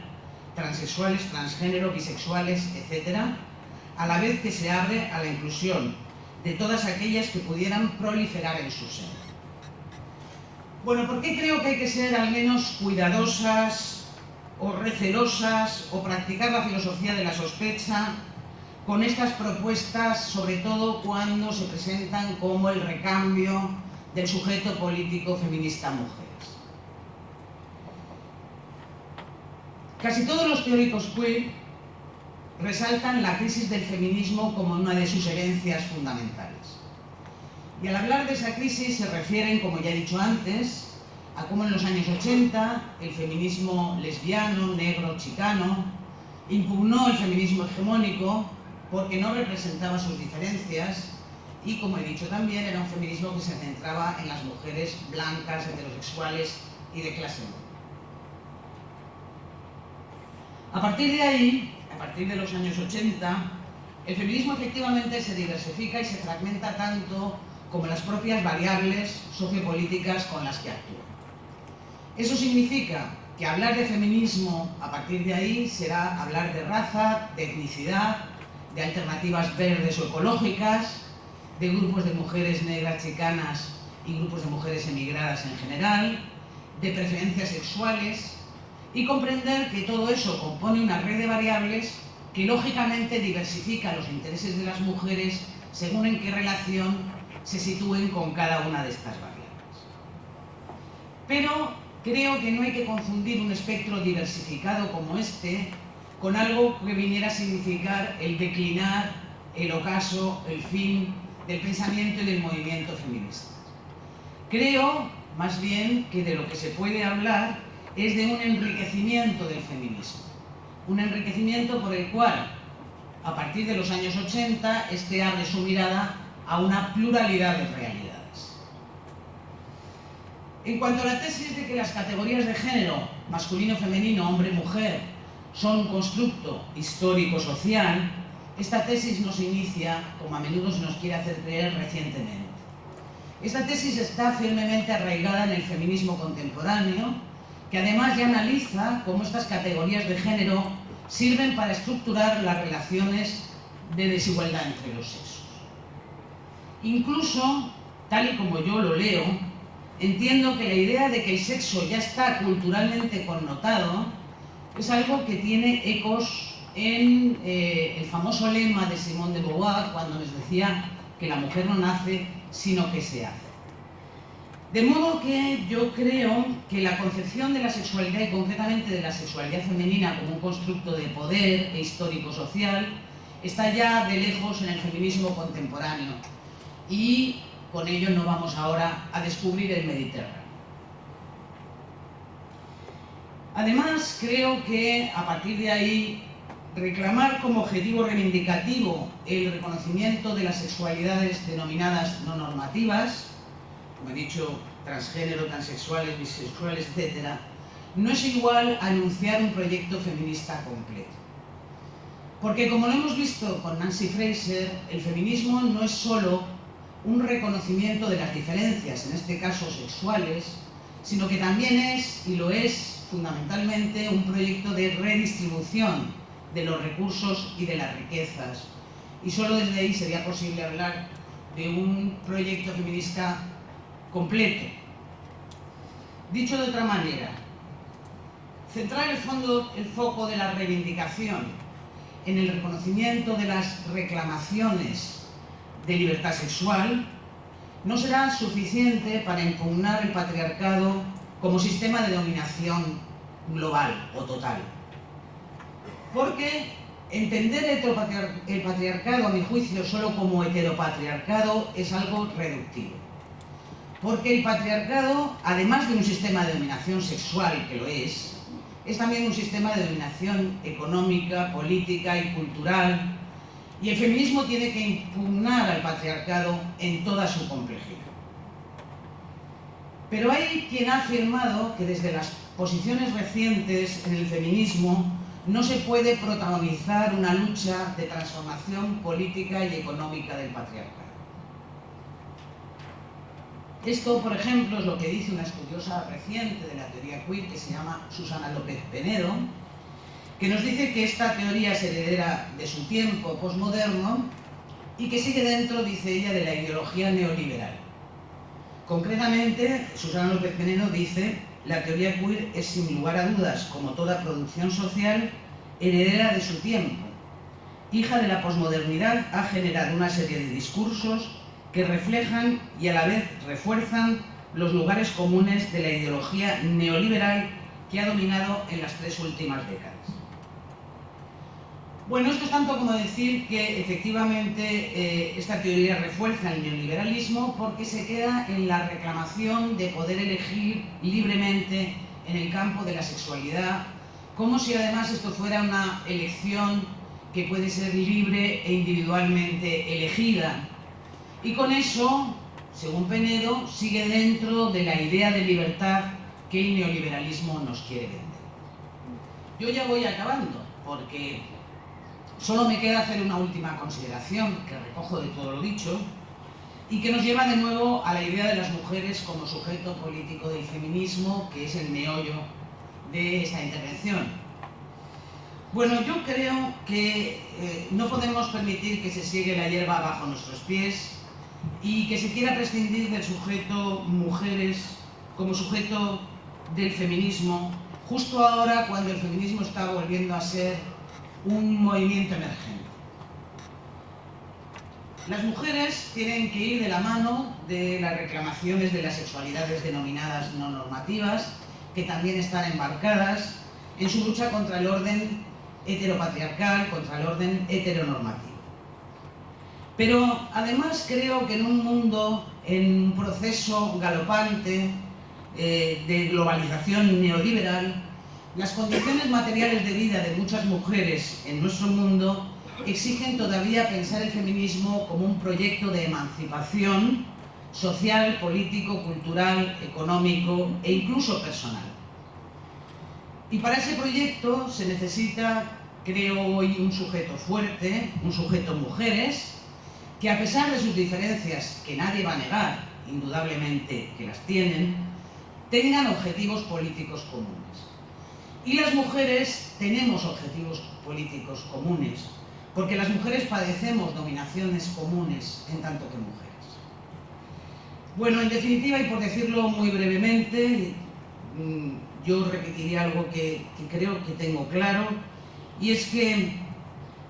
Speaker 2: transexuales, transgénero, bisexuales, etc., a la vez que se abre a la inclusión de todas aquellas que pudieran proliferar en su seno. Bueno, ¿por qué creo que hay que ser al menos cuidadosas o recelosas o practicar la filosofía de la sospecha con estas propuestas, sobre todo cuando se presentan como el recambio del sujeto político feminista mujeres? Casi todos los teóricos queer resaltan la crisis del feminismo como una de sus herencias fundamentales. Y al hablar de esa crisis se refieren, como ya he dicho antes, a cómo en los años 80 el feminismo lesbiano, negro, chicano impugnó el feminismo hegemónico porque no representaba sus diferencias y, como he dicho también, era un feminismo que se centraba en las mujeres blancas, heterosexuales y de clase media. A partir de ahí, a partir de los años 80, el feminismo efectivamente se diversifica y se fragmenta tanto como las propias variables sociopolíticas con las que actúa. Eso significa que hablar de feminismo a partir de ahí será hablar de raza, de etnicidad, de alternativas verdes o ecológicas, de grupos de mujeres negras chicanas y grupos de mujeres emigradas en general, de preferencias sexuales, y comprender que todo eso compone una red de variables que lógicamente diversifica los intereses de las mujeres según en qué relación se sitúen con cada una de estas variables. Pero creo que no hay que confundir un espectro diversificado como este con algo que viniera a significar el declinar, el ocaso, el fin del pensamiento y del movimiento feminista. Creo, más bien, que de lo que se puede hablar es de un enriquecimiento del feminismo. Un enriquecimiento por el cual, a partir de los años 80, este abre su mirada a una pluralidad de realidades. En cuanto a la tesis de que las categorías de género, masculino, femenino, hombre, mujer, son un constructo histórico-social, esta tesis nos inicia, como a menudo se nos quiere hacer creer, recientemente. Esta tesis está firmemente arraigada en el feminismo contemporáneo, que además ya analiza cómo estas categorías de género sirven para estructurar las relaciones de desigualdad entre los sexos. Incluso, tal y como yo lo leo, entiendo que la idea de que el sexo ya está culturalmente connotado es algo que tiene ecos en el famoso lema de Simone de Beauvoir, cuando nos decía que la mujer no nace, sino que se hace. De modo que yo creo que la concepción de la sexualidad, y concretamente de la sexualidad femenina como un constructo de poder e histórico-social, está ya de lejos en el feminismo contemporáneo. Y con ello no vamos ahora a descubrir el Mediterráneo. Además, creo que a partir de ahí, reclamar como objetivo reivindicativo el reconocimiento de las sexualidades denominadas no normativas, como he dicho, transgénero, transexuales, bisexuales, etc., no es igual a anunciar un proyecto feminista completo. Porque, como lo hemos visto con Nancy Fraser, el feminismo no es solo un reconocimiento de las diferencias, en este caso sexuales, sino que también es, y lo es fundamentalmente, un proyecto de redistribución de los recursos y de las riquezas. Y solo desde ahí sería posible hablar de un proyecto feminista completo. Dicho de otra manera, centrar el foco de la reivindicación en el reconocimiento de las reclamaciones de libertad sexual no será suficiente para impugnar el patriarcado como sistema de dominación global o total. Porque entender el patriarcado, a mi juicio, solo como heteropatriarcado es algo reductivo. Porque el patriarcado, además de un sistema de dominación sexual, que lo es también un sistema de dominación económica, política y cultural, y el feminismo tiene que impugnar al patriarcado en toda su complejidad. Pero hay quien ha afirmado que desde las posiciones recientes en el feminismo no se puede protagonizar una lucha de transformación política y económica del patriarcado. Esto, por ejemplo, es lo que dice una estudiosa reciente de la teoría queer que se llama Susana López Penedo, que nos dice que esta teoría es heredera de su tiempo posmoderno y que sigue dentro, dice ella, de la ideología neoliberal. Concretamente, Susana López Penedo dice: la teoría queer es, sin lugar a dudas, como toda producción social, heredera de su tiempo. Hija de la posmodernidad, ha generado una serie de discursos que reflejan y a la vez refuerzan los lugares comunes de la ideología neoliberal que ha dominado en las 3 últimas décadas. Bueno, esto es tanto como decir que efectivamente esta teoría refuerza el neoliberalismo porque se queda en la reclamación de poder elegir libremente en el campo de la sexualidad, como si además esto fuera una elección que puede ser libre e individualmente elegida. Y con eso, según Penedo, sigue dentro de la idea de libertad que el neoliberalismo nos quiere vender. Yo ya voy acabando, porque solo me queda hacer una última consideración, que recojo de todo lo dicho, y que nos lleva de nuevo a la idea de las mujeres como sujeto político del feminismo, que es el meollo de esta intervención. Bueno, yo creo que no podemos permitir que se siegue la hierba bajo nuestros pies y que se quiera prescindir del sujeto mujeres como sujeto del feminismo, justo ahora cuando el feminismo está volviendo a ser un movimiento emergente. Las mujeres tienen que ir de la mano de las reclamaciones de las sexualidades denominadas no normativas, que también están embarcadas en su lucha contra el orden heteropatriarcal, contra el orden heteronormativo. Pero además creo que en un mundo, en un proceso galopante de globalización neoliberal, las condiciones materiales de vida de muchas mujeres en nuestro mundo exigen todavía pensar el feminismo como un proyecto de emancipación social, político, cultural, económico e incluso personal. Y para ese proyecto se necesita, creo hoy, un sujeto fuerte, un sujeto mujeres, que a pesar de sus diferencias, que nadie va a negar, indudablemente que las tienen, tengan objetivos políticos comunes. Y las mujeres tenemos objetivos políticos comunes, porque las mujeres padecemos dominaciones comunes en tanto que mujeres. Bueno, en definitiva, y por decirlo muy brevemente, yo repetiría algo que creo que tengo claro, y es que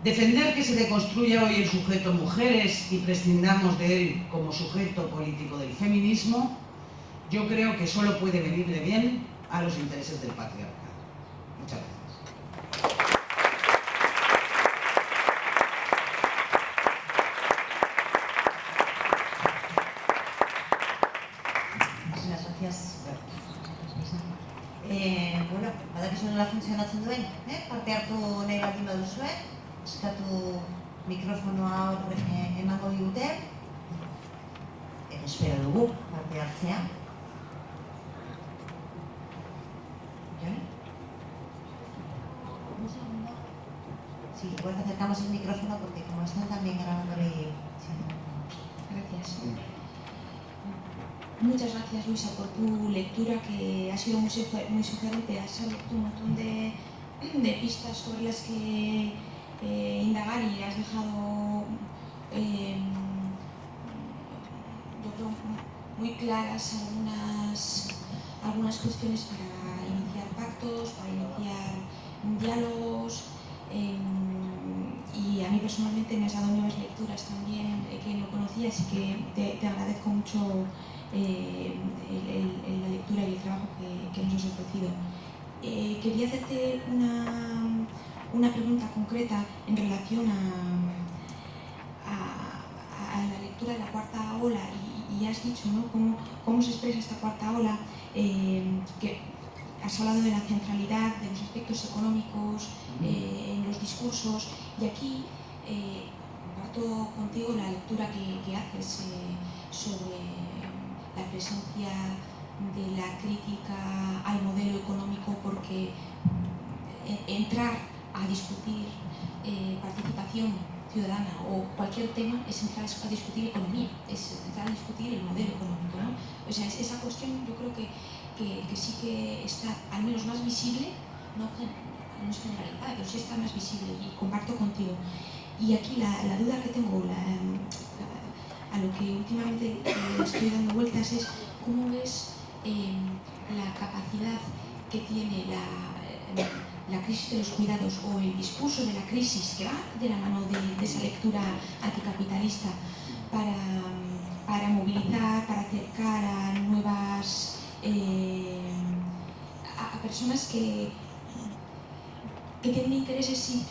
Speaker 2: defender que se deconstruya hoy el sujeto mujeres y prescindamos de él como sujeto político del feminismo, yo creo que solo puede venirle bien a los intereses del patriarcado. Muchas gracias.
Speaker 1: Bueno, badakizu nola funtzionatzen duen, parte hartu nahi baldin baduzue, eskatu mikrofonoa hor emango digute, espero dugu parte hartzea. ¿Joni? Un segundo. Sí, igual te acercamos el micrófono porque como están también grabándole...
Speaker 3: Gracias. Muchas gracias, Luisa, por tu lectura, que ha sido muy sugerente. Has abierto un montón de pistas sobre las que indagar y has dejado, yo creo, muy claras algunas cuestiones para iniciar pactos, para iniciar diálogos. Y a mí personalmente me has dado nuevas lecturas también que no conocía, así que te agradezco mucho la lectura y el trabajo que nos has ofrecido. Quería hacerte una pregunta concreta en relación a la lectura de la cuarta ola, y has dicho, ¿no?, cómo se expresa esta cuarta ola, que has hablado de la centralidad de los aspectos económicos en los discursos, y aquí comparto contigo la lectura que haces sobre la presencia de la crítica al modelo económico, porque entrar a discutir participación ciudadana o cualquier tema es entrar a discutir economía, es entrar a discutir el modelo económico, ¿no? O sea, esa cuestión yo creo que sí que está al menos más visible, no es generalizada, pero sí está más visible, y comparto contigo. Y aquí la duda que tengo, a lo que últimamente estoy dando vueltas, es cómo ves la capacidad que tiene la crisis de los cuidados, o el discurso de la crisis, que va de la mano de esa lectura anticapitalista, para movilizar, para acercar a nuevas a personas que tienen intereses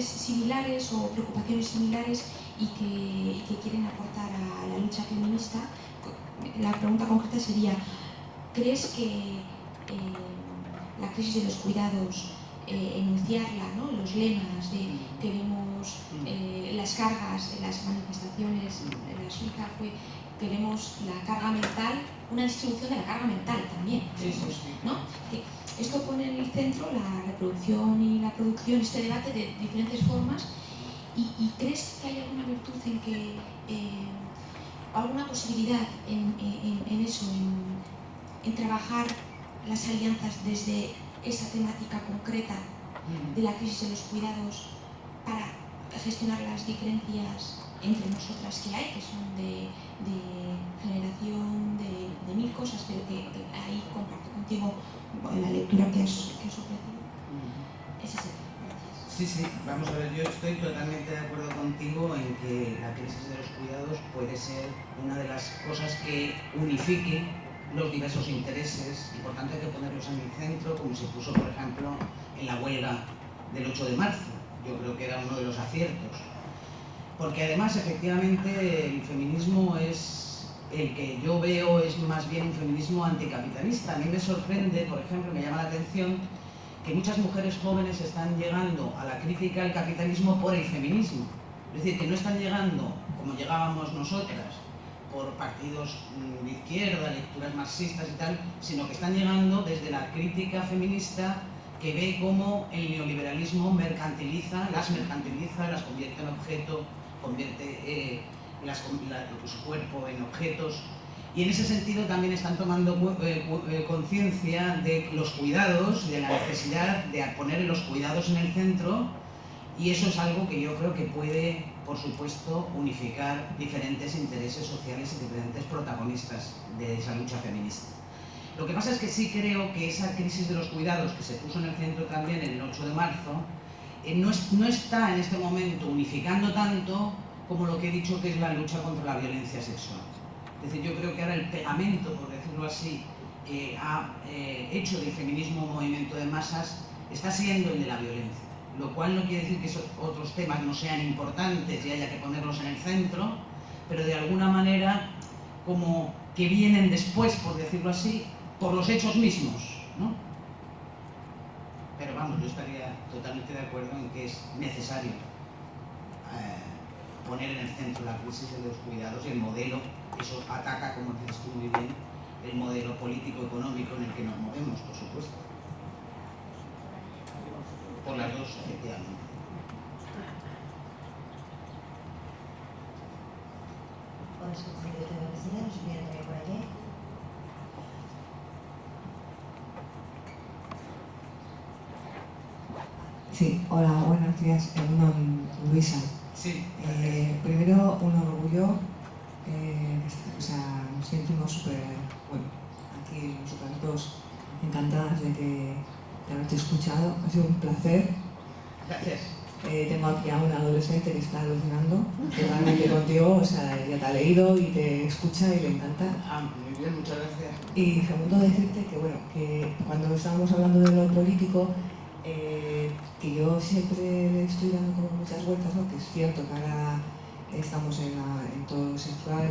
Speaker 3: similares o preocupaciones similares y que quieren aportar a la lucha feminista. La pregunta concreta sería: ¿crees que la crisis de los cuidados, enunciarla, ¿no?, los lemas que vemos, las cargas, las manifestaciones, la suiza fue queremos la carga mental, una distribución de la carga mental también, ¿no? Que esto pone en el centro la reproducción y la producción, este debate de diferentes formas, y ¿crees que hay alguna virtud en que, alguna posibilidad en eso, en trabajar las alianzas desde esa temática concreta de la crisis de los cuidados para gestionar las diferencias entre nosotras que hay, que son de generación, de mil cosas, pero que ahí comparto contigo la lectura que has ofrecido? Ese es el tema.
Speaker 2: Sí, vamos a ver, yo estoy totalmente de acuerdo contigo en que la crisis de los cuidados puede ser una de las cosas que unifique los diversos intereses, y por tanto hay que ponerlos en el centro, como se puso, por ejemplo, en la huelga del 8 de marzo. Yo creo que era uno de los aciertos. Porque además, efectivamente, el feminismo es el que yo veo es más bien un feminismo anticapitalista. A mí me sorprende, por ejemplo, me llama la atención que muchas mujeres jóvenes están llegando a la crítica al capitalismo por el feminismo. Es decir, que no están llegando, como llegábamos nosotras, por partidos de izquierda, lecturas marxistas y tal, sino que están llegando desde la crítica feminista, que ve cómo el neoliberalismo mercantiliza, las convierte en objeto, convierte su cuerpo en objetos, y en ese sentido también están tomando conciencia de los cuidados, de la necesidad de poner los cuidados en el centro, y eso es algo que yo creo que puede, por supuesto, unificar diferentes intereses sociales y diferentes protagonistas de esa lucha feminista. Lo que pasa es que sí creo que esa crisis de los cuidados que se puso en el centro también el 8 de marzo no está en este momento unificando tanto como lo que he dicho que es la lucha contra la violencia sexual. Es decir, yo creo que ahora el pegamento, por decirlo así, ha hecho del feminismo un movimiento de masas está siendo el de la violencia, lo cual no quiere decir que esos otros temas no sean importantes y haya que ponerlos en el centro, pero de alguna manera como que vienen después, por decirlo así, por los hechos mismos, ¿no? Pero vamos, yo estaría totalmente de acuerdo en que es necesario poner en el centro la crisis de los cuidados y el modelo. Eso ataca, como dices tú muy bien, el modelo político-económico en el que nos movemos, por supuesto. Por las dos, efectivamente.
Speaker 1: Ahora escucho el director de la presidencia, nos viene también por allí.
Speaker 4: Sí, hola, buenos días, Luisa.
Speaker 2: Sí.
Speaker 4: Primero, un orgullo, nos sentimos súper, aquí nosotras dos encantadas de haberte escuchado, ha sido un placer.
Speaker 2: Gracias.
Speaker 4: Tengo aquí a una adolescente que está alucinando, totalmente contigo, ya te ha leído y te escucha y le encanta.
Speaker 2: Muy bien, muchas gracias.
Speaker 4: Y segundo, decirte que cuando estábamos hablando de lo político, que yo siempre le estoy dando como muchas vueltas, ¿no? Que es cierto que ahora estamos en todo lo sexual,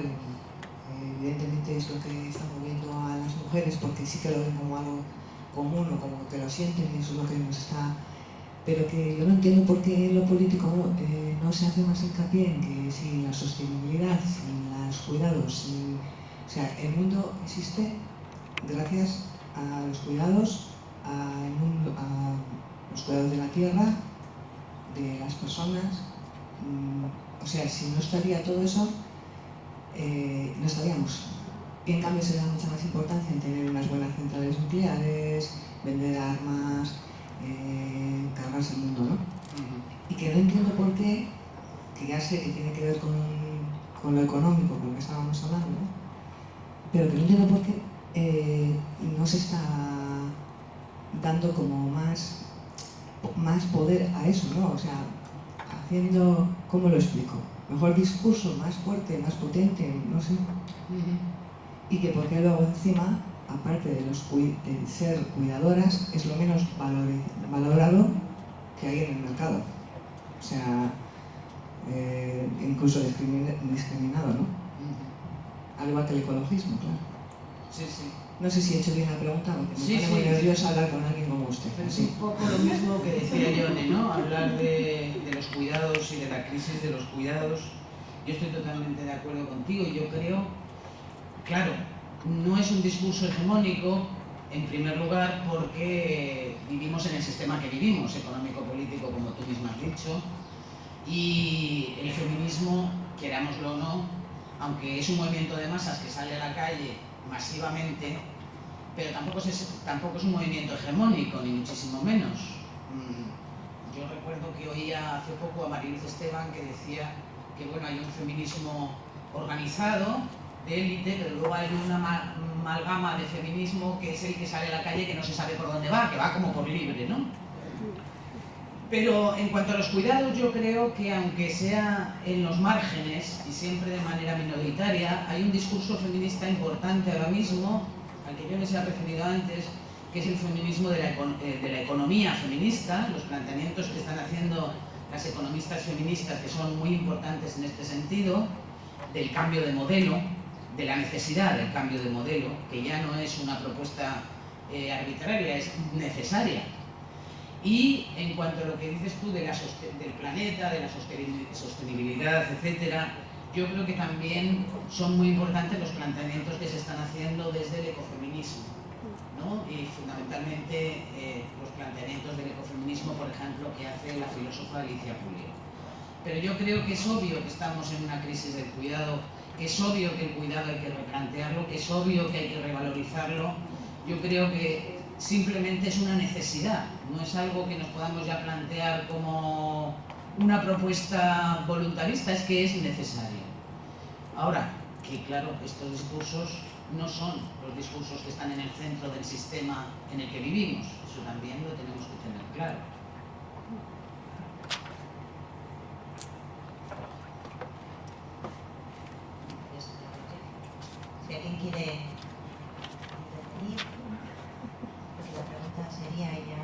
Speaker 4: evidentemente es lo que está moviendo a las mujeres, porque sí que lo ven como algo común o como que lo sienten y eso es lo que nos está... Pero que yo no entiendo por qué en lo político no se hace más hincapié en que sin la sostenibilidad, sin los cuidados, el mundo existe gracias a los cuidados, a los cuidados de la tierra, de las personas. Si no estaría todo eso, no estaríamos. Y en cambio se da mucha más importancia en tener unas buenas centrales nucleares, vender armas, cargarse el mundo, ¿no? Y que no entiendo por qué, que ya sé que tiene que ver con lo económico, con lo que estábamos hablando, ¿no? Pero que no entiendo por qué no se está dando como más poder a eso, ¿no? Haciendo, ¿cómo lo explico? Mejor discurso, más fuerte, más potente, no sé. Y que porque luego encima, aparte de ser cuidadoras, es lo menos valorado que hay en el mercado. Incluso discriminado, ¿no? Al igual que el ecologismo, claro.
Speaker 2: Sí, sí.
Speaker 4: No sé si he hecho bien la pregunta, porque me pone muy nerviosa hablar con alguien como usted.
Speaker 2: Es un poco lo mismo que decía Yone, ¿no? Hablar de los cuidados y de la crisis de los cuidados. Yo estoy totalmente de acuerdo contigo y yo creo, claro, no es un discurso hegemónico, en primer lugar, porque vivimos en el sistema que vivimos, económico-político, como tú misma has dicho, y el feminismo, querámoslo o no, aunque es un movimiento de masas que sale a la calle masivamente, pero tampoco es un movimiento hegemónico, ni muchísimo menos. Yo recuerdo que oía hace poco a Mariluz Esteban que decía que hay un feminismo organizado, de élite, pero luego hay una amalgama de feminismo que es el que sale a la calle que no se sabe por dónde va, que va como por libre, ¿no? Pero en cuanto a los cuidados, yo creo que aunque sea en los márgenes y siempre de manera minoritaria, hay un discurso feminista importante ahora mismo, al que yo les he referido antes, que es el feminismo de la economía feminista, los planteamientos que están haciendo las economistas feministas, que son muy importantes en este sentido, del cambio de modelo, de la necesidad del cambio de modelo, que ya no es una propuesta arbitraria, es necesaria. Y en cuanto a lo que dices tú del planeta, de la sostenibilidad, etcétera, yo creo que también son muy importantes los planteamientos que se están haciendo desde el ecofeminismo, ¿no? Y fundamentalmente los planteamientos del ecofeminismo, por ejemplo, que hace la filósofa Alicia Pulido. Pero yo creo que es obvio que estamos en una crisis del cuidado, que es obvio que el cuidado hay que replantearlo, que es obvio que hay que revalorizarlo. Yo creo que simplemente es una necesidad, no es algo que nos podamos ya plantear como una propuesta voluntarista, es que es necesario. Ahora, que claro, estos discursos no son los discursos que están en el centro del sistema en el que vivimos. Eso también lo tenemos que tener claro.
Speaker 1: Si alguien quiere intervenir, pues la pregunta sería ya...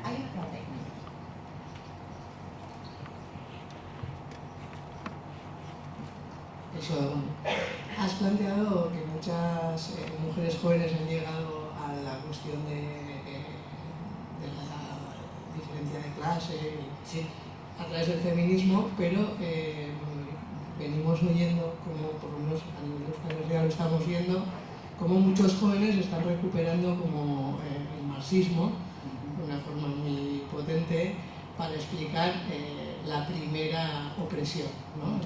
Speaker 1: Hay una pregunta ahí.
Speaker 5: Eso, has planteado que muchas mujeres jóvenes han llegado a la cuestión de la diferencia de clase
Speaker 2: Sí.
Speaker 5: a través del feminismo, pero venimos oyendo, como por lo menos a nivel de Euskal Herria lo estamos viendo, como muchos jóvenes están recuperando como el marxismo de una forma muy potente para explicar la primera opresión, ¿no?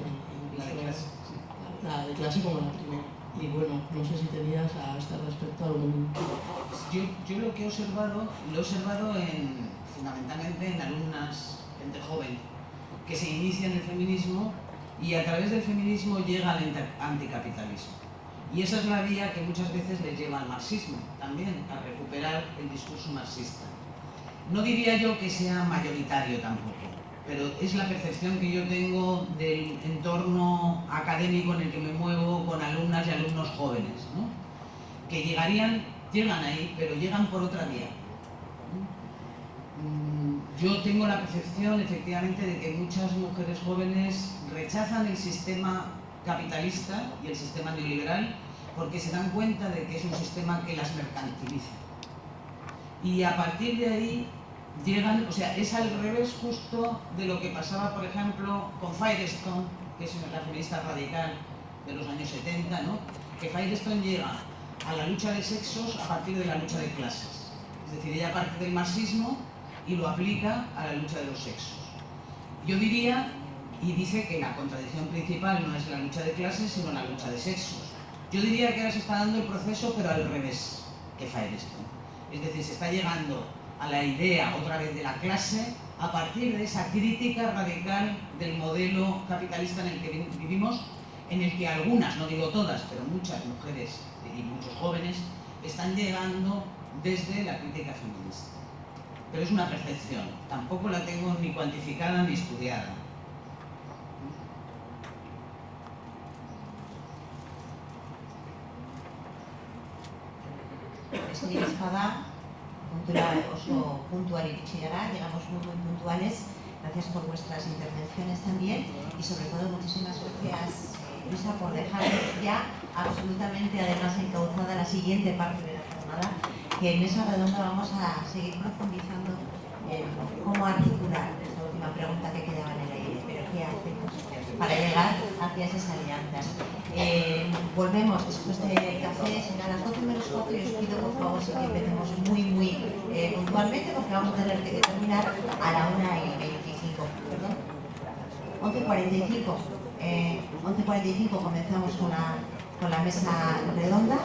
Speaker 5: La de clase como la primera. Y bueno, no sé si tenías a este respecto algún...
Speaker 2: Yo lo que he observado, lo he observado fundamentalmente en alumnas, gente joven, que se inicia en el feminismo y a través del feminismo llega al anticapitalismo. Y esa es la vía que muchas veces les lleva al marxismo, también, a recuperar el discurso marxista. No diría yo que sea mayoritario tampoco, pero es la percepción que yo tengo del entorno académico en el que me muevo con alumnas y alumnos jóvenes, ¿no? Que llegan ahí, pero llegan por otra vía. Yo tengo la percepción, efectivamente, de que muchas mujeres jóvenes rechazan el sistema capitalista y el sistema neoliberal porque se dan cuenta de que es un sistema que las mercantiliza. Y a partir de ahí llegan, o sea, es al revés justo de lo que pasaba, por ejemplo, con Firestone, que es la feminista radical de los años 70, ¿no? Que Firestone llega a la lucha de sexos a partir de la lucha de clases. Es decir, ella parte del marxismo y lo aplica a la lucha de los sexos. Yo diría, y dice que la contradicción principal no es la lucha de clases, sino la lucha de sexos. Yo diría que ahora se está dando el proceso, pero al revés que Firestone. Es decir, se está llegando a la idea otra vez de la clase a partir de esa crítica radical del modelo capitalista en el que vivimos, en el que algunas, no digo todas, pero muchas mujeres y muchos jóvenes están llegando desde la crítica feminista. Pero es una percepción, tampoco la tengo ni cuantificada ni estudiada.
Speaker 1: Besterik ez bada, puntura oso puntual iritsi gara, llegamos muy puntuales. Gracias por vuestras intervenciones también y sobre todo muchísimas gracias, Luisa, por dejar ya absolutamente además encauzada la siguiente parte de la jornada, que en esa redonda vamos a seguir profundizando en cómo articular esta última pregunta que quedaba en el aire, pero qué hacemos para llegar hacia esas alianzas. Volvemos después del café, será a las 12 menos 4 y os pido por favor si que empecemos muy puntualmente porque vamos a tener que terminar a la 1:25, perdón, 11:45. 11:45 comenzamos con la mesa redonda.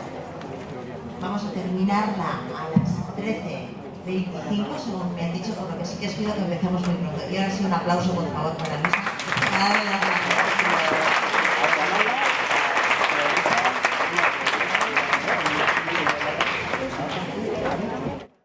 Speaker 1: Vamos a terminarla a las 13:25, según me han dicho, por lo que sí que os pido que empecemos muy pronto. Y ahora sí un aplauso por favor para Luisa.